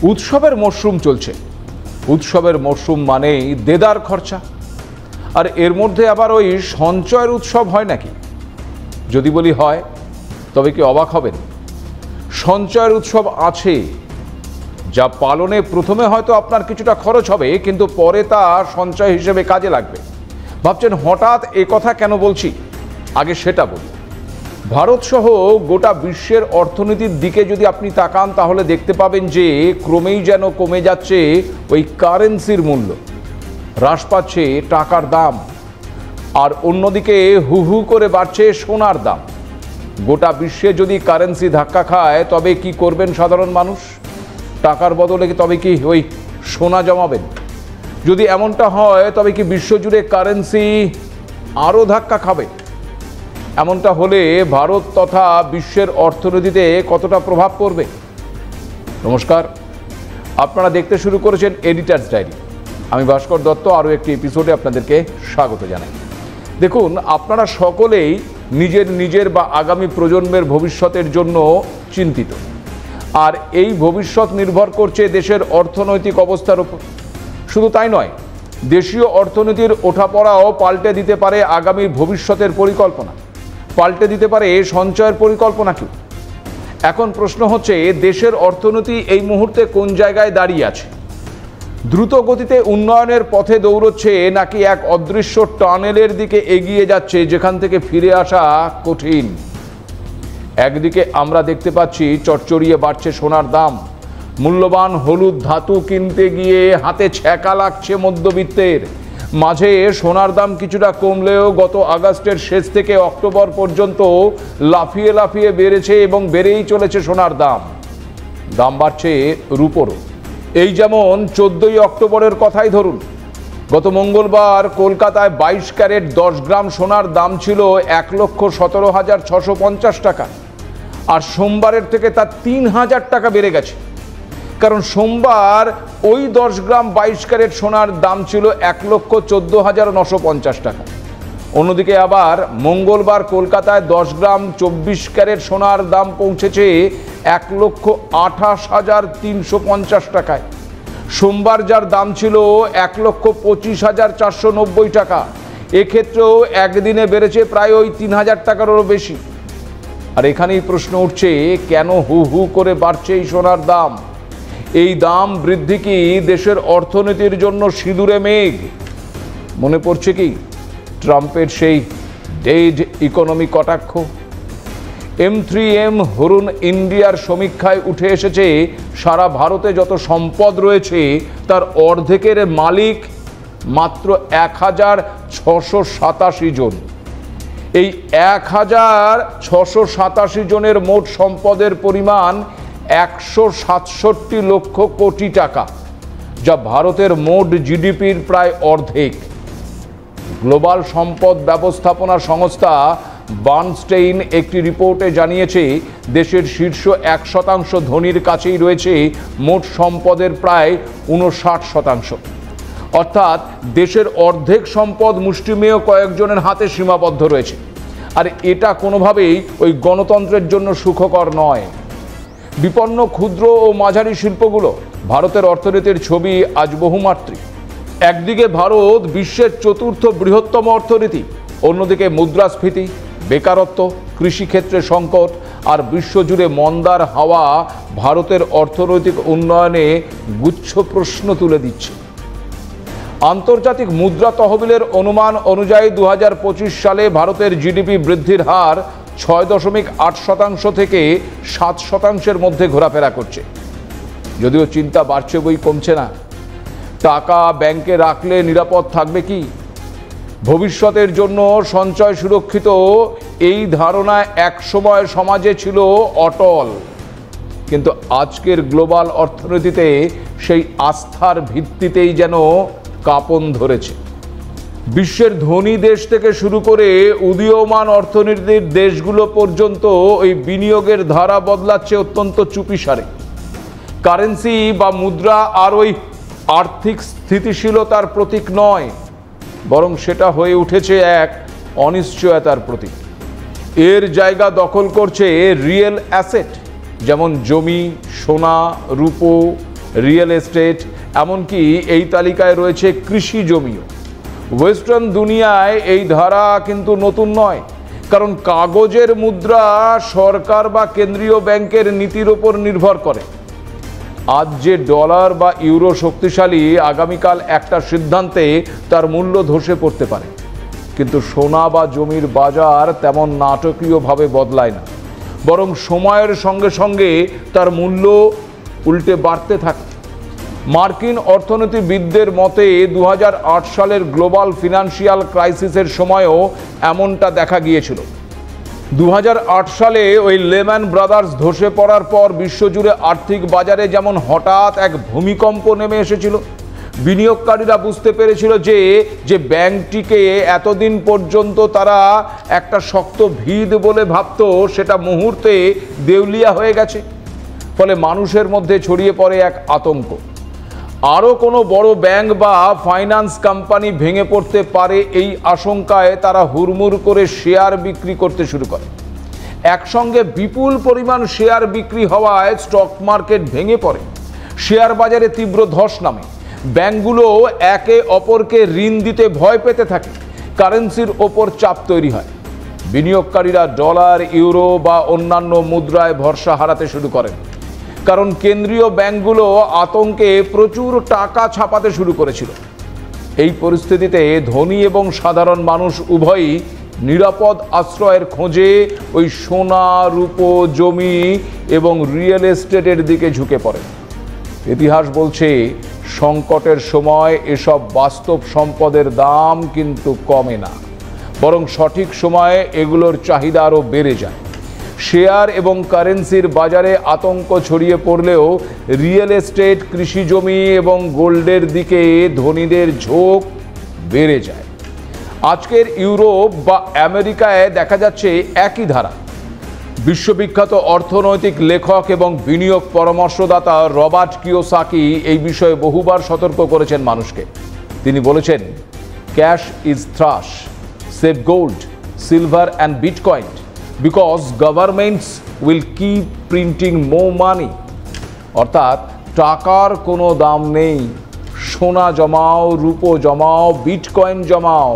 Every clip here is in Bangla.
উৎসবের মরশুম চলছে। উৎসবের মরশুম মানেই দেদার খরচা, আর এর মধ্যে আবার ওই সঞ্চয়ের উৎসব হয় নাকি? যদি বলি হয়, তবে কি অবাক হবেন? সঞ্চয়ের উৎসব আছে, যা পালনে প্রথমে হয়তো আপনার কিছুটা খরচ হবে, কিন্তু পরে তা সঞ্চয় হিসেবে কাজে লাগবে। ভাবছেন হঠাৎ এ কথা কেন বলছি? আগে সেটা বলি। ভারত সহ গোটা বিশ্বের অর্থনীতির দিকে যদি আপনি তাকান, তাহলে দেখতে পাবেন যে ক্রমেই যেন কমে যাচ্ছে ওই কারেন্সির মূল্য, হ্রাস পাচ্ছে টাকার দাম, আর অন্যদিকে হু হু করে বাড়ছে সোনার দাম। গোটা বিশ্বে যদি কারেন্সি ধাক্কা খায়, তবে কি করবেন সাধারণ মানুষ? টাকার বদলে তবে কি ওই সোনা জমাবেন? যদি এমনটা হয়, তবে কি বিশ্বজুড়ে কারেন্সি আরও ধাক্কা খাবে? এমনটা হলে ভারত তথা বিশ্বের অর্থনীতিতে কতটা প্রভাব পড়বে? নমস্কার, আপনারা দেখতে শুরু করেছেন এডিটার্স ডায়েরি। আমি ভাস্কর দত্ত আরও একটি এপিসোডে আপনাদেরকে স্বাগত জানাই। দেখুন, আপনারা সকলেই নিজের বা আগামী প্রজন্মের ভবিষ্যতের জন্য চিন্তিত, আর এই ভবিষ্যৎ নির্ভর করছে দেশের অর্থনৈতিক অবস্থার উপর। শুধু তাই নয়, দেশীয় অর্থনীতির ওঠাপড়াও পাল্টে দিতে পারে আগামী ভবিষ্যতের পরিকল্পনা, পাল্টে দিতে পারে সঞ্চয়ের পরিকল্পনা কি। এখন প্রশ্ন হচ্ছে, দেশের অর্থনীতি এই মুহূর্তে কোন জায়গায় দাঁড়িয়ে আছে? দ্রুত গতিতে উন্নয়নের পথে দৌড়চ্ছে, নাকি এক অদৃশ্য টানেলের দিকে এগিয়ে যাচ্ছে যেখান থেকে ফিরে আসা কঠিন? একদিকে আমরা দেখতে পাচ্ছি চড়চড়িয়ে বাড়ছে সোনার দাম, মূল্যবান হলুদ ধাতু কিনতে গিয়ে হাতে ছ্যাঁকা লাগছে মধ্যবিত্তের। মাঝে সোনার দাম কিছুটা কমলেও গত আগস্টের শেষ থেকে অক্টোবর পর্যন্ত লাফিয়ে লাফিয়ে বেড়েছে এবং বেড়েই চলেছে সোনার দাম। দাম বাড়ছে রূপোরও। এই যেমন 14ই অক্টোবরের কথাই ধরুন, গত মঙ্গলবার কলকাতায় 22 ক্যারেট 10 গ্রাম সোনার দাম ছিল 1,17,650 টাকা, আর সোমবারের থেকে তা 3,000 টাকা বেড়ে গেছে। কারণ সোমবার ওই 10 গ্রাম 22 ক্যারেট সোনার দাম ছিল 1,14,950 টাকা। অন্যদিকে আবার মঙ্গলবার কলকাতায় 10 গ্রাম 24 ক্যারেট সোনার দাম পৌঁছেছে 1,28,350 টাকায়। সোমবার যার দাম ছিল 1,25,490 টাকা, এক্ষেত্রেও একদিনে বেড়েছে প্রায় ওই 3,000 টাকারও বেশি। আর এখানেই প্রশ্ন উঠছে, কেন হু হু করে বাড়ছে এই সোনার দাম? এই দাম বৃদ্ধি কি দেশের অর্থনীতির জন্য সিঁদুরে মেঘ? মনে পড়ছে কি ট্রাম্পের সেই ডেড ইকোনমি কটাক্ষ? M3M হরুন ইন্ডিয়ার সমীক্ষায় উঠে এসেছে, সারা ভারতে যত সম্পদ রয়েছে তার অর্ধেকের মালিক মাত্র 1,687 জন। এই 1,687 জনের মোট সম্পদের পরিমাণ 167 লক্ষ কোটি টাকা, যা ভারতের মোট জিডিপির প্রায় অর্ধেক। গ্লোবাল সম্পদ ব্যবস্থাপনা সংস্থা বার্নস্টেইন একটি রিপোর্টে জানিয়েছে, দেশের শীর্ষ 1% ধনীর কাছেই রয়েছে মোট সম্পদের প্রায় 59%। অর্থাৎ দেশের অর্ধেক সম্পদ মুষ্টিমেয় কয়েকজনের হাতে সীমাবদ্ধ রয়েছে, আর এটা কোনোভাবেই ওই গণতন্ত্রের জন্য সুখকর নয়। বিপন্ন ক্ষুদ্র ও মাঝারি শিল্পগুলো ভারতের অর্থনীতির ছবি আজ বহুমাত্রিক। একদিকে ভারত বিশ্বের 4র্থ বৃহত্তম অর্থনীতি, অন্যদিকে মুদ্রাস্ফীতি, বেকারত্ব, কৃষিক্ষেত্রে সংকট আর বিশ্বজুড়ে মন্দার হাওয়া ভারতের অর্থনৈতিক উন্নয়নে গুচ্ছ প্রশ্ন তুলে দিচ্ছে। আন্তর্জাতিক মুদ্রা তহবিলের অনুমান অনুযায়ী 2025 সালে ভারতের জিডিপি বৃদ্ধির হার 6.8% থেকে 7%-এর মধ্যে ঘোরাফেরা করছে। যদিও চিন্তা বাড়ছে বই কমছে না। টাকা ব্যাংকে রাখলে নিরাপদ থাকবে কি? ভবিষ্যতের জন্য সঞ্চয় সুরক্ষিত, এই ধারণা একসময় সমাজে ছিল অটল, কিন্তু আজকের গ্লোবাল অর্থনীতিতে সেই আস্থার ভিত্তিতেই যেন কাঁপন ধরেছে। বিশ্বের ধনী দেশ থেকে শুরু করে উদীয়মান অর্থনীতির দেশগুলো পর্যন্ত ওই বিনিয়োগের ধারা বদলাচ্ছে অত্যন্ত চুপিসারে। কারেন্সি বা মুদ্রা আর ওই আর্থিক স্থিতিশীলতার প্রতীক নয়, বরং সেটা হয়ে উঠেছে এক অনিশ্চয়তার প্রতীক। এর জায়গা দখল করছে রিয়েল অ্যাসেট, যেমন জমি, সোনা, রূপো রিয়েল এস্টেট, এমনকি এই তালিকায় রয়েছে কৃষি জমিও। ওয়েস্টার্ন দুনিয়ায় এই ধারা কিন্তু নতুন নয়, কারণ কাগজের মুদ্রা সরকার বা কেন্দ্রীয় ব্যাংকের নীতির ওপর নির্ভর করে। আজ যে ডলার বা ইউরো শক্তিশালী, আগামীকাল একটা সিদ্ধান্তে তার মূল্য ধসে পড়তে পারে। কিন্তু সোনা বা জমির বাজার তেমন নাটকীয়ভাবে বদলায় না, বরং সময়ের সঙ্গে সঙ্গে তার মূল্য উল্টে বাড়তে থাকে। মার্কিন অর্থনীতিবিদদের মতে 2008 সালের গ্লোবাল ফিনান্সিয়াল ক্রাইসিসের সময়ও এমনটা দেখা গিয়েছিল। 2008 সালে ওই লেম্যান ব্রাদার্স ধসে পড়ার পর বিশ্বজুড়ে আর্থিক বাজারে যেমন হঠাৎ এক ভূমিকম্প নেমে এসেছিল। বিনিয়োগকারীরা বুঝতে পেরেছিল যে ব্যাংকটিকে এতদিন পর্যন্ত তারা একটা শক্ত ভিত বলে ভাবত, সেটা মুহূর্তে দেউলিয়া হয়ে গেছে। ফলে মানুষের মধ্যে ছড়িয়ে পড়ে এক আতঙ্ক। আরও কোনো বড় ব্যাংক বা ফাইন্যান্স কোম্পানি ভেঙে পড়তে পারে, এই আশঙ্কায় তারা হুড়মুড় করে শেয়ার বিক্রি করতে শুরু করে। একসঙ্গে বিপুল পরিমাণ শেয়ার বিক্রি হওয়ায় স্টক মার্কেট ভেঙে পড়ে, শেয়ার বাজারে তীব্র ধস নামে। ব্যাংকগুলো একে অপরকে ঋণ দিতে ভয় পেতে থাকে, কারেন্সির ওপর চাপ তৈরি হয়। বিনিয়োগকারীরা ডলার, ইউরো বা অন্যান্য মুদ্রায় ভরসা হারাতে শুরু করেন, কারণ কেন্দ্রীয় ব্যাংকগুলো আতঙ্কে প্রচুর টাকা ছাপাতে শুরু করেছিল। এই পরিস্থিতিতে ধনী এবং সাধারণ মানুষ উভয়ই নিরাপদ আশ্রয়ের খোঁজে ওই সোনা, রূপো, জমি এবং রিয়েল এস্টেটের দিকে ঝুঁকে পড়ে। ইতিহাস বলছে, সংকটের সময় এসব বাস্তব সম্পদের দাম কিন্তু কমে না, বরং সঠিক সময়ে এগুলোর চাহিদা আরও বেড়ে যায়। শেয়ার এবং কারেন্সির বাজারে আতঙ্ক ছড়িয়ে পড়লেও রিয়েল এস্টেট, কৃষি জমি এবং গোল্ডের দিকে ধনীদের ঝোঁক বেড়ে যায়। আজকের ইউরোপ বা আমেরিকায় দেখা যাচ্ছে একই ধারা। বিশ্ববিখ্যাত অর্থনৈতিক লেখক এবং বিনিয়োগ পরামর্শদাতা রবার্ট কিওসাকি এই বিষয়ে বহুবার সতর্ক করেছেন মানুষকে। তিনি বলেছেন, cash is trash, save gold, silver and bitcoin, because governments will keep printing more money. অর্থাৎ টাকার কোনো দাম নেই, সোনা জমাও, রূপো জমাও, বিটকয়েন জমাও,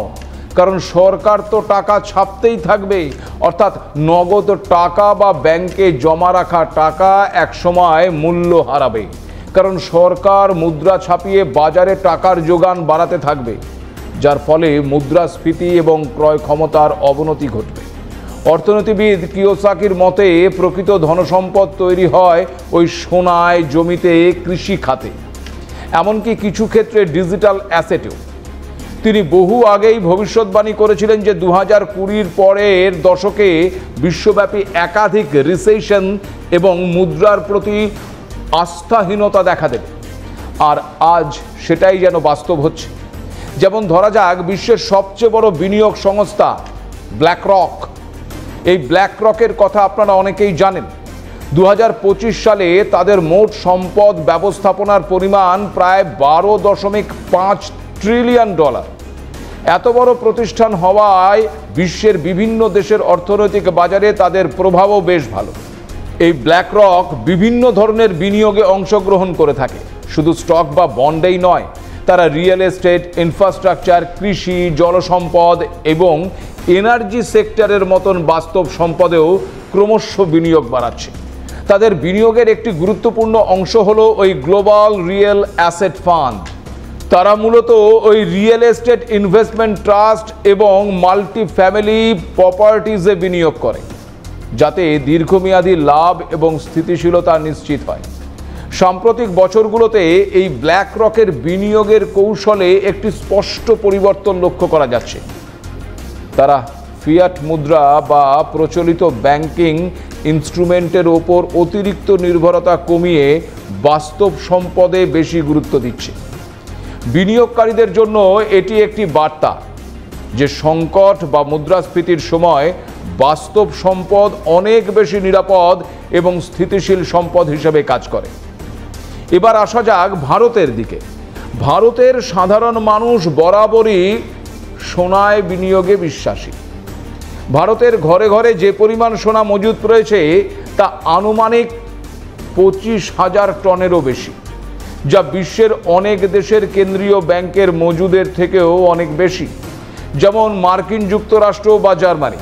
কারণ সরকার তো টাকা ছাপতেই থাকবে। অর্থাৎ নগদ টাকা বা ব্যাংকে জমা রাখা টাকা একসময় মূল্য হারাবে, কারণ সরকার মুদ্রা ছাপিয়ে বাজারে টাকার যোগান বাড়াতে থাকবে, যার ফলে মুদ্রাস্ফীতি এবং ক্রয় ক্ষমতার অবনতি ঘটবে। অর্থনীতিবিদ কিওসাকির মতে প্রকৃত ধনসম্পদ তৈরি হয় ওই সোনায়, জমিতে, কৃষি খাতে, এমনকি কিছু ক্ষেত্রে ডিজিটাল অ্যাসেটেও। তিনি বহু আগেই ভবিষ্যৎবাণী করেছিলেন যে 2020 পরের দশকে বিশ্বব্যাপী একাধিক রিসেশন এবং মুদ্রার প্রতি আস্থাহীনতা দেখা দেবে। আর আজ সেটাই যেন বাস্তব হচ্ছে। যেমন ধরা যাক, বিশ্বের সবচেয়ে বড় বিনিয়োগ সংস্থা ব্ল্যাকরক, এই ব্ল্যাকরকের কথা আপনারা অনেকেই জানেন। 2025 সালে তাদের মোট সম্পদ ব্যবস্থাপনার পরিমাণ প্রায় $12.5 ট্রিলিয়ন। এত বড় প্রতিষ্ঠান হওয়ায় বিশ্বের বিভিন্ন দেশের অর্থনৈতিক বাজারে তাদের প্রভাবও বেশ ভালো। এই ব্ল্যাকরক বিভিন্ন ধরনের বিনিয়োগে অংশগ্রহণ করে থাকে, শুধু স্টক বা বন্ডেই নয়। তারা রিয়েল এস্টেট, ইনফ্রাস্ট্রাকচার, কৃষি, জলসম্পদ এবং এনার্জি সেক্টরের মতন বাস্তব সম্পদেও ক্রমশ বিনিয়োগ বাড়াচ্ছে। তাদের বিনিয়োগের একটি গুরুত্বপূর্ণ অংশ হলো ওই গ্লোবাল রিয়েল অ্যাসেট ফান্ড। তারা মূলত ওই রিয়েল এস্টেট ইনভেস্টমেন্ট ট্রাস্ট এবং মাল্টি ফ্যামিলি প্রপার্টিজে বিনিয়োগ করে, যাতে দীর্ঘমেয়াদী লাভ এবং স্থিতিশীলতা নিশ্চিত হয়। সাম্প্রতিক বছরগুলোতে এই ব্ল্যাকরকের বিনিয়োগের কৌশলে একটি স্পষ্ট পরিবর্তন লক্ষ্য করা যাচ্ছে। তারা ফিয়াট মুদ্রা বা প্রচলিত ব্যাংকিং ইনস্ট্রুমেন্টের ওপর অতিরিক্ত নির্ভরতা কমিয়ে বাস্তব সম্পদে বেশি গুরুত্ব দিচ্ছে। বিনিয়োগকারীদের জন্য এটি একটি বার্তা যে সংকট বা মুদ্রাস্ফীতির সময় বাস্তব সম্পদ অনেক বেশি নিরাপদ এবং স্থিতিশীল সম্পদ হিসেবে কাজ করে। এবার আসা যাক ভারতের দিকে। ভারতের সাধারণ মানুষ বরাবরই সোনায় বিনিয়োগে বিশ্বাসী। ভারতের ঘরে ঘরে যে পরিমাণ সোনা মজুত রয়েছে তা আনুমানিক 25,000 টনেরও বেশি। যা বিশ্বের অনেক দেশের কেন্দ্রীয় ব্যাংকের মজুদের থেকেও অনেক বেশি, যেমন মার্কিন যুক্তরাষ্ট্র বা জার্মানি।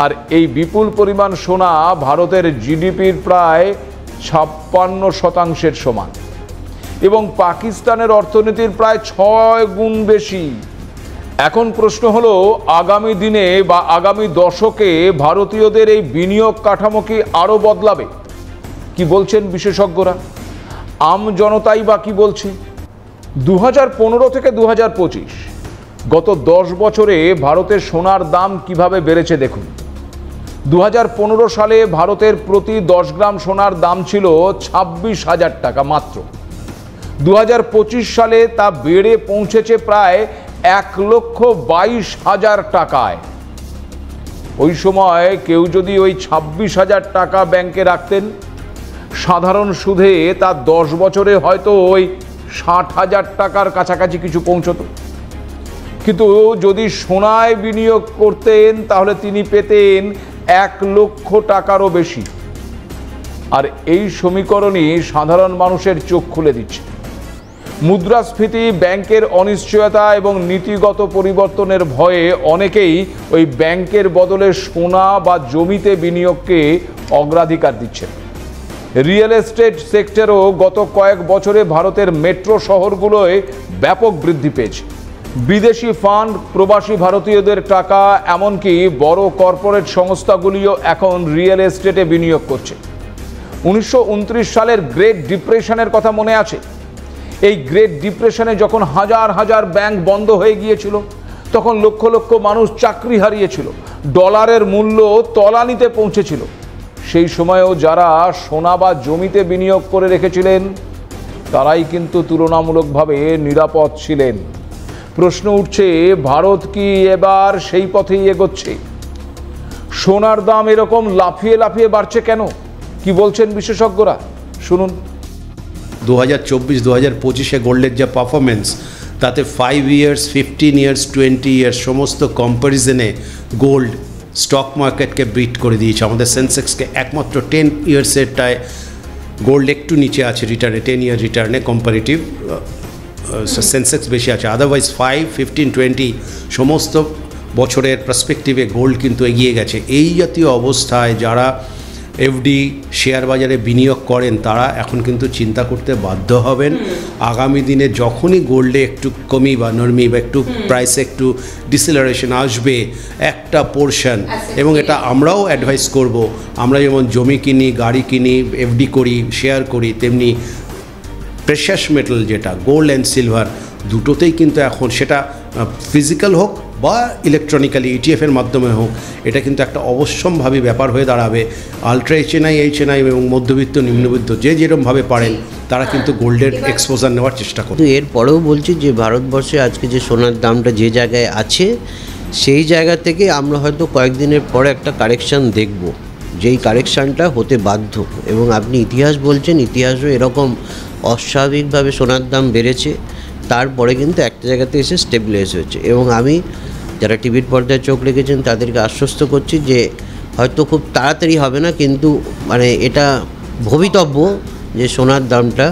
আর এই বিপুল পরিমাণ সোনা ভারতের জিডিপির প্রায় 56% সমান এবং পাকিস্তানের অর্থনীতির প্রায় 6 গুণ বেশি। এখন প্রশ্ন হলো, আগামী দিনে বা আগামী দশকে ভারতীয়দের এই বিনিয়োগ কাঠামো কি আরও বদলাবে? কি বলছেন বিশেষজ্ঞরা? আম জনতাই বা কি বলছে? 2015 থেকে 2025 গত 10 বছরে ভারতের সোনার দাম কিভাবে বেড়েছে দেখুন। 2015 সালে ভারতের প্রতি 10 গ্রাম সোনার দাম ছিল 26,000 টাকা মাত্র। 2025 সালে তা বেড়ে পৌঁছেছে প্রায় 1,22,000 টাকায়। ওই সময় কেউ যদি ওই 26,000 টাকা ব্যাংকে রাখতেন, সাধারণ সুদে তা 10 বছরে হয়তো ওই 60,000 টাকার কাছাকাছি কিছু পৌঁছতো। কিন্তু যদি সোনায় বিনিয়োগ করতেন তাহলে তিনি পেতেন 1 লক্ষ টাকারও বেশি। আর এই সমীকরণই সাধারণ মানুষের চোখ খুলে দিচ্ছে। মুদ্রাস্ফীতি, ব্যাংকের অনিশ্চয়তা এবং নীতিগত পরিবর্তনের ভয়ে অনেকেই ওই ব্যাংকের বদলে সোনা বা জমিতে বিনিয়োগকে অগ্রাধিকার দিচ্ছে। রিয়েল এস্টেট সেক্টরও গত কয়েক বছরে ভারতের মেট্রো শহরগুলোয় ব্যাপক বৃদ্ধি পেয়েছে। বিদেশি ফান্ড, প্রবাসী ভারতীয়দের টাকা, এমনকি বড় কর্পোরেট সংস্থাগুলিও এখন রিয়েল এস্টেটে বিনিয়োগ করছে। 1929 সালের গ্রেট ডিপ্রেশনের কথা মনে আছে? এই গ্রেট ডিপ্রেশনে যখন হাজার হাজার ব্যাংক বন্ধ হয়ে গিয়েছিল, তখন লক্ষ লক্ষ মানুষ চাকরি হারিয়েছিল, ডলারের মূল্য তলানিতে পৌঁছেছিল। সেই সময়েও যারা সোনা বা জমিতে বিনিয়োগ করে রেখেছিলেন তারাই কিন্তু তুলনামূলকভাবে নিরাপদ ছিলেন। প্রশ্ন উঠছে, ভারত কি এবার সেই পথেই এগোচ্ছে? সোনার দাম এরকম লাফিয়ে লাফিয়ে বাড়ছে কেন? কি বলছেন বিশেষজ্ঞরা? শুনুন। 2024-2025 গোল্ডের যা পারফরমেন্স, তাতে 5 ইয়ার্স, 15 ইয়ার্স, 20 ইয়ার্স সমস্ত কম্প্যারিজনে গোল্ড স্টক মার্কেটকে বিট করে দিয়েছে। আমাদের সেন্সেক্সকে একমাত্র 10 ইয়ার্সেরটায় গোল্ড একটু নিচে আছে রিটার্নে, 10 ইয়ার রিটার্নে কম্পারেটিভ সেন্সেক্স বেশি আছে। আদারওয়াইজ 5, 15, 20 সমস্ত বছরের পার্সপেক্টিভে গোল্ড কিন্তু এগিয়ে গেছে। এই জাতীয় অবস্থায় যারা এফডি শেয়ার বাজারে বিনিয়োগ করেন তারা এখন কিন্তু চিন্তা করতে বাধ্য হবেন, আগামী দিনে যখনই গোল্ডে একটু কমি বা নরমি বা একটু প্রাইসে একটু ডিসেলারেশন আসবে একটা পোর্শন, এবং এটা আমরাও অ্যাডভাইস করব। আমরা যেমন জমি কিনি, গাড়ি কিনি, এফডি করি, শেয়ার করি, তেমনি প্রেশাস মেটাল যেটা গোল্ড অ্যান্ড সিলভার দুটোতেই কিন্তু এখন সেটা ফিজিক্যাল হোক বা ইলেকট্রনিক্যালি ইটিএফের মাধ্যমে হোক, এটা কিন্তু একটা অবশ্যম্ভাবী ব্যাপার হয়ে দাঁড়াবে। আলট্রা এইচএনআই এবং মধ্যবিত্ত নিম্নবিত্ত যে যেরকমভাবে পারেন তারা কিন্তু গোল্ডের এক্সপোজার নেওয়ার চেষ্টা করবে। এরপরেও বলছি যে ভারতবর্ষে আজকে যে সোনার দামটা যে জায়গায় আছে, সেই জায়গা থেকে আমরা হয়তো কয়েকদিনের পরে একটা কারেকশান দেখব, যেই কারেকশানটা হতে বাধ্য। এবং আপনি ইতিহাস বলছেন, ইতিহাসও এরকম অস্বাভাবিকভাবে সোনার দাম বেড়েছে, তারপরে কিন্তু একটা জায়গাতে এসে স্টেবিলাইজ হয়েছে। এবং আমি যারা টিভির পর্দায় চোখ রেখেছেন তাদেরকে আশ্বস্ত করছি যে হয়তো খুব তাড়াতাড়ি হবে না, কিন্তু মানে এটা ভবিতব্য যে সোনার দামটা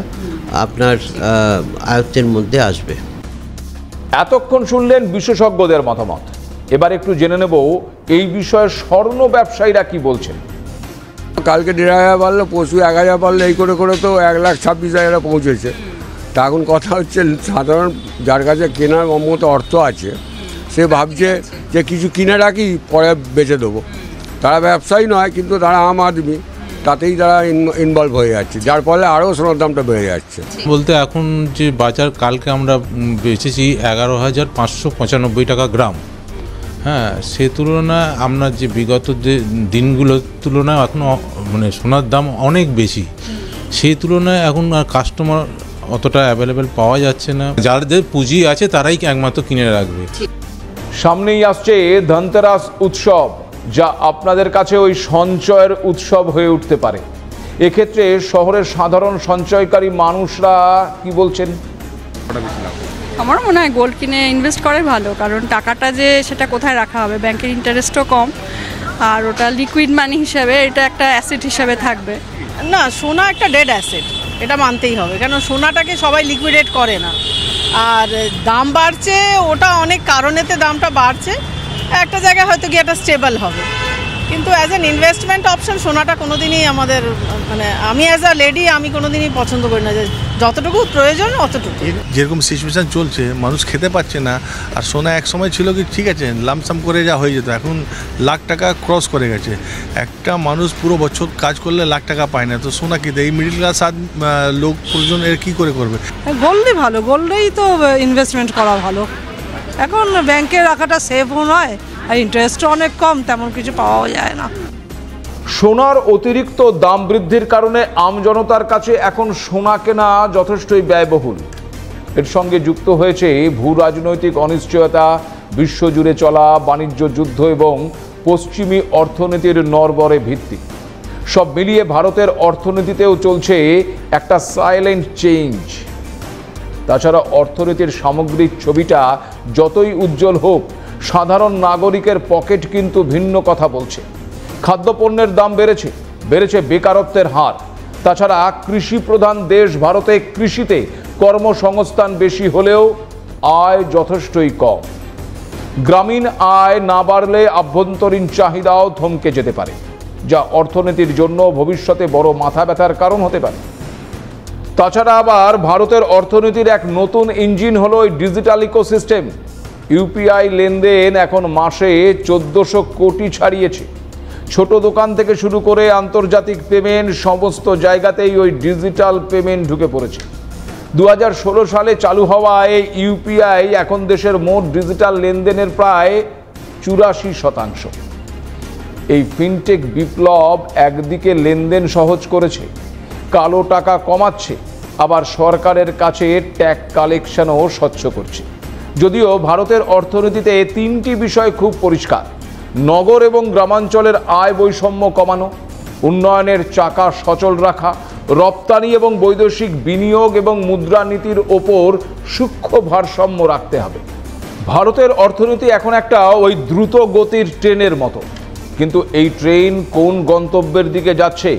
আপনার আয়ত্তের মধ্যে আসবে। এতক্ষণ শুনলেন বিশেষজ্ঞদের মতামত। এবার একটু জেনে নেব এই বিষয়ে স্বর্ণ ব্যবসায়ীরা কি বলছেন। কালকে 1,500 বাড়লো, পরশু 1,000 বাড়লো, এই করে করে তো 1,26,000 পৌঁছেছে। তা এখন কথা হচ্ছে, সাধারণ যার কাছে কেনার মতো অর্থ আছে সে ভাবছে যে কিছু কিনে রাখি, পরে বেচে দেবো। তারা ব্যবসায়ী নয়, কিন্তু তারা আম আদমি, তাতেই তারা ইনভলভ হয়ে যাচ্ছে, যার ফলে আরও সোনার দামটা বেড়ে যাচ্ছে। বলতে এখন যে বাজার, কালকে আমরা বেচেছি 11,595 টাকা গ্রাম। হ্যাঁ, সে তুলনায় আমরা যে বিগত যে দিনগুলোর তুলনায় এখন মানে সোনার দাম অনেক বেশি। সেই তুলনায় এখন আর কাস্টমার অতটা অ্যাভেলেবেল পাওয়া যাচ্ছে না। যাদের পুঁজি আছে তারাই একমাত্র কিনে রাখবে। সামনেই আসছে ধনতেরাস উৎসব, যা আপনাদের কাছে ওই সঞ্চয়ের উৎসব হয়ে উঠতে পারে। এক্ষেত্রে শহরের সাধারণ সঞ্চয়কারী মানুষরা কি বলছেন? আমার মনে হয় গোল্ড কিনে ইনভেস্ট করে ভালো, কারণ টাকাটা যে সেটা কোথায় রাখা হবে, ব্যাংকের ইন্টারেস্টও কম, আর ওটা লিকুইড মানি হিসাবে, এটা একটা অ্যাসেট হিসাবে থাকবে। না, সোনা একটা ডেড অ্যাসেট, এটা মানতেই হবে, কেন সোনাটাকে সবাই লিকুইডেট করে না। আর দাম বাড়ছে, ওটা অনেক কারণেতে দামটা বাড়ছে, একটা জায়গায় হয়তো গিয়ে একটা স্টেবল হবে, কিন্তু অ্যাজ অ্যান ইনভেস্টমেন্ট অপশন সোনাটা কোনোদিনই আমাদের, মানে আমি অ্যাজ আ লেডি আমি কোনোদিনই পছন্দ করি না যে যতটুকু প্রয়োজন অতটুকু। যেরকম সিচুয়েশান চলছে, মানুষ খেতে পাচ্ছে না, আর সোনা এক সময় ছিল কি ঠিক আছে লামসাম করে যা হয়ে যেত, এখন লাখ টাকা ক্রস করে গেছে। একটা মানুষ পুরো বছর কাজ করলে লাখ টাকা পায় না, তো সোনা কিনতে এই মিডিল ক্লাস লোক প্রয়োজন এর কী করে করবে? গোল্ডই ভালো, গোল্ডেই তো ইনভেস্টমেন্ট করা ভালো। এখন ব্যাংকে রাখাটা সেফও নয়, আর ইন্টারেস্টও অনেক কম, তেমন কিছু পাওয়াও যায় না। সোনার অতিরিক্ত দাম বৃদ্ধির কারণে আমজনতার কাছে এখন সোনা কেনা যথেষ্টই ব্যয়বহুল। এর সঙ্গে যুক্ত হয়েছে ভূ রাজনৈতিক অনিশ্চয়তা, বিশ্বজুড়ে চলা বাণিজ্য যুদ্ধ এবং পশ্চিমী অর্থনীতির নড়বড়ে ভিত্তি। সব মিলিয়ে ভারতের অর্থনীতিতেও চলছে একটা সাইলেন্ট চেঞ্জ। তাছাড়া অর্থনীতির সামগ্রিক ছবিটা যতই উজ্জ্বল হোক, সাধারণ নাগরিকের পকেট কিন্তু ভিন্ন কথা বলছে। খাদ্যপণ্যের দাম বেড়েছে বেকারত্বের হার। তাছাড়া কৃষি প্রধান দেশ ভারতে কৃষিতে কর্মসংস্থান বেশি হলেও আয় যথেষ্টই কম। গ্রামীণ আয় না বাড়লে আভ্যন্তরীণ চাহিদাও থমকে যেতে পারে, যা অর্থনীতির জন্য ভবিষ্যতে বড় মাথা ব্যথার কারণ হতে পারে। তাছাড়া আবার ভারতের অর্থনীতির এক নতুন ইঞ্জিন হলো ডিজিটাল ইকোসিস্টেম। ইউপিআই লেনদেন এখন মাসে 1400 কোটি ছাড়িয়েছে। ছোট দোকান থেকে শুরু করে আন্তর্জাতিক পেমেন্ট, সমস্ত জায়গাতেই ওই ডিজিটাল পেমেন্ট ঢুকে পড়েছে। 2016 সালে চালু হওয়া এই ইউপিআই এখন দেশের মোট ডিজিটাল লেনদেনের প্রায় 84%। এই ফিনটেক বিপ্লব একদিকে লেনদেন সহজ করেছে, কালো টাকা কমাচ্ছে, আবার সরকারের কাছে ট্যাক্স কালেকশনও স্বচ্ছ করছে। যদিও ভারতের অর্থনীতিতে 3টি বিষয় খুব পরিষ্কার: নগর এবং গ্রামাঞ্চলের আয় বৈষম্য কমানো, উন্নয়নের চাকা সচল রাখা, রপ্তানি এবং বৈদেশিক বিনিয়োগ এবং মুদ্রানীতির ওপর সূক্ষ্ম ভারসাম্য রাখতে হবে। ভারতের অর্থনীতি এখন একটা ওই দ্রুত গতির ট্রেনের মতো, কিন্তু এই ট্রেন কোন গন্তব্যের দিকে যাচ্ছে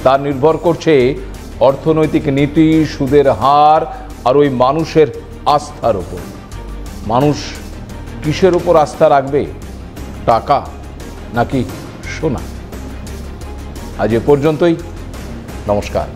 তা নির্ভর করছে অর্থনৈতিক নীতি, সুদের হার আর ওই মানুষের আস্থার উপর। মানুষ কিসের উপর আস্থা রাখবে? টাকা নাকি সোনা? আজ এ পর্যন্তই। নমস্কার।